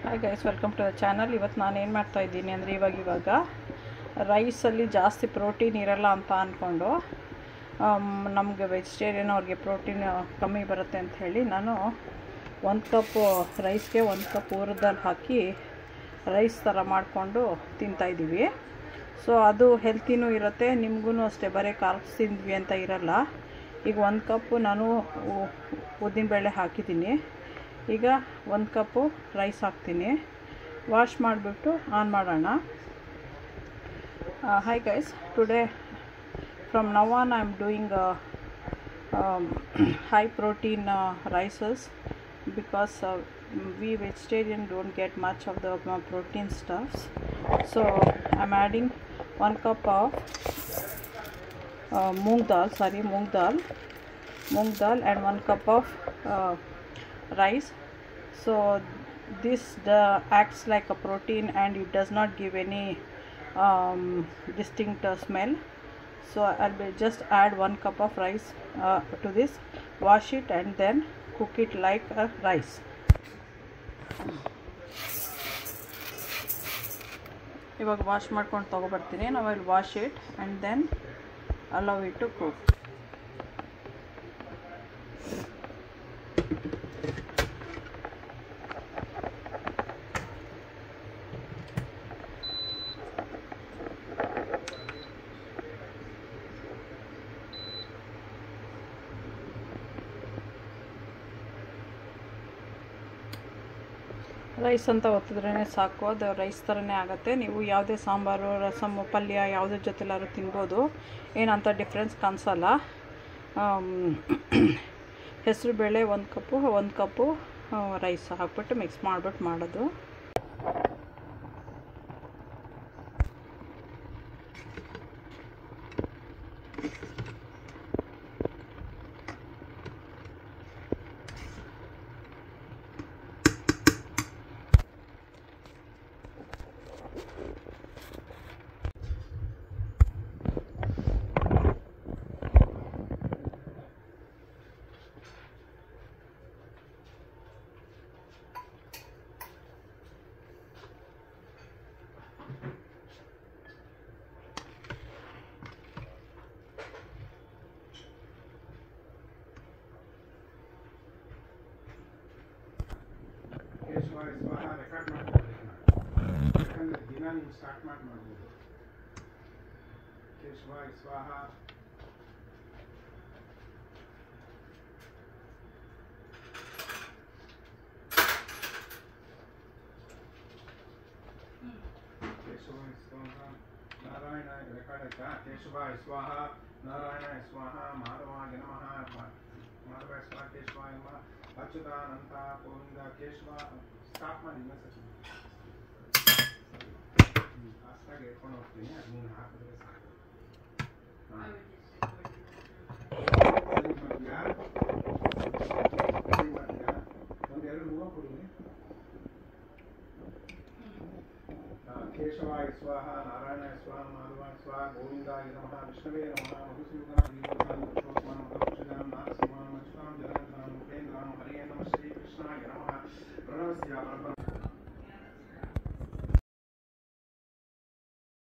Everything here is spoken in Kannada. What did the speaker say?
Hi guys, welcome to the channel. ಇವತ್ತು ನಾನು ಏನು ಮಾಡ್ತಾಯಿದ್ದೀನಿ ಅಂದರೆ ಇವಾಗ ರೈಸಲ್ಲಿ ಜಾಸ್ತಿ ಪ್ರೋಟೀನ್ ಇರಲ್ಲ ಅಂತ ಅಂದ್ಕೊಂಡು ನಮಗೆ ವೆಜಿಟೇರಿಯನ್ ಅವ್ರಿಗೆ ಪ್ರೋಟೀನ್ ಕಮ್ಮಿ ಬರುತ್ತೆ ಅಂತ ಹೇಳಿ ನಾನು 1 ಕಪ್ ರೈಸ್ಗೆ 1 ಕಪ್ ಊರಿದ ದಾಲ್ ಹಾಕಿ ರೈಸ್ ಥರ ಮಾಡಿಕೊಂಡು ತಿಂತಾಯಿದ್ದೀವಿ. ಸೊ ಅದು ಹೆಲ್ತಿನೂ ಇರುತ್ತೆ, ನಿಮಗೂ ಅಷ್ಟೇ ಬರೀ ಕಾರ್ಬ್ಸ್ ತಿಂದ್ವಿ ಅಂತ ಇರಲ್ಲ. ಈಗ 1 ಕಪ್ಪು ನಾನು ಉದ್ದಿನಬೇಳೆ ಹಾಕಿದ್ದೀನಿ. ಈಗ 1 ಕಪ್ಪು ರೈಸ್ ಹಾಕ್ತೀನಿ. ವಾಶ್ ಮಾಡಿಬಿಟ್ಟು ಆನ್ ಮಾಡೋಣ. Hi guys, today from now on I am doing high protein rices because we vegetarian don't get much of the protein stuffs. So I'm adding 1 cup of moong dal and 1 cup of rice. So this acts like a protein and it does not give any distinct smell. So I'll just add 1 cup of rice to this, wash it and then cook it like a rice. ಇವಾಗ ವಾಶ್ ಮಾಡ್ಕೊಂಡು ತೊಗೊಬರ್ತೀನಿ. Now I'll wash it and then allow it to cook. Rice ಅಂತ ಒತ್ತಿದ್ರೇ ಸಾಕು, ಅದು ರೈಸ್ ಥರನೇ ಆಗುತ್ತೆ. ನೀವು ಯಾವುದೇ ಸಾಂಬಾರು, ರಸಮ್ಮು, ಪಲ್ಯ ಯಾವುದ್ರ ಜೊತೆಲಾದ್ರೂ ತಿನ್ಬೋದು, ಏನಂತ ಡಿಫ್ರೆನ್ಸ್ ಕಾಣಿಸಲ್ಲ. ಹೆಸರುಬೇಳೆ 1 ಕಪ್ಪು ರೈಸ್ ಹಾಕ್ಬಿಟ್ಟು ಮಿಕ್ಸ್ ಮಾಡಿಬಿಟ್ಟು ಮಾಡೋದು. ಸ್ವಾಹ ರೆಕಾರ್ಡ್ ಮಾಡ್ಬೋದು, ಯಾಕಂದರೆ ದಿನ ನೀವು ಸ್ಟಾರ್ಟ್ ಮಾಡ್ಬೋದು. ಕೇಶವಾಯ ಸ್ವಾಹ. ಕೇಶವಾಯ ಸ್ವಾಹ ನಾರಾಯಣ ರೆಕಾರ್ಡ್ ಆಯ್ತಾ? ಕೇಶವಾಯ ಸ್ವಾಹ ನಾರಾಯಣಾಯ ಸ್ವಾಹ ಮಾಧವಾಯ ನಮಃ ಮಾಧವಾಯ ಸ್ವಾಹ ಕೇಶವಾಯ ನಮಃ ಅಚ್ಯುತಾನಂತ ಗೋವಿಂದ ಕೇಶವ. ಸ್ಟಾಪ್ ಮಾಡಿ ಇನ್ನೊಂದ್ಸತಿ ಫಾಸ್ಟಾಗಿ ಹೇಳ್ಕೊಂಡು ಹೋಗ್ತೀನಿ. ಅದನ್ನ ಹಾಕಿದ್ರೆ ಸಾಕು. ಒಂದೆರಡು ಹೂವು ಕೊಡಿ. ಕೇಶವಾಯ ಸ್ವಾಹ ನಾರಾಯಣಾಯ ಸ್ವಾಹ ಮಾಧವಾಯ ಸ್ವಾಹ ಗೋವಿಂದಾಯ ನಮಃ ವಿಷ್ಣವೇ ನಮಃ ಮಧುಸೂದನ ನಾರಸಿಂಹ ಅಚ್ಯುತಾಂ ಜನಾರ್ದನಂ ಉಪೇಂದ್ರಾಂ ಹರೇ ನಮಃ ಶ್ರೀಕೃಷ್ಣಾಯ ನಮಃ ಪ್ರಣವಸ್ಯ ಪರಬ್ರಹ್ಮ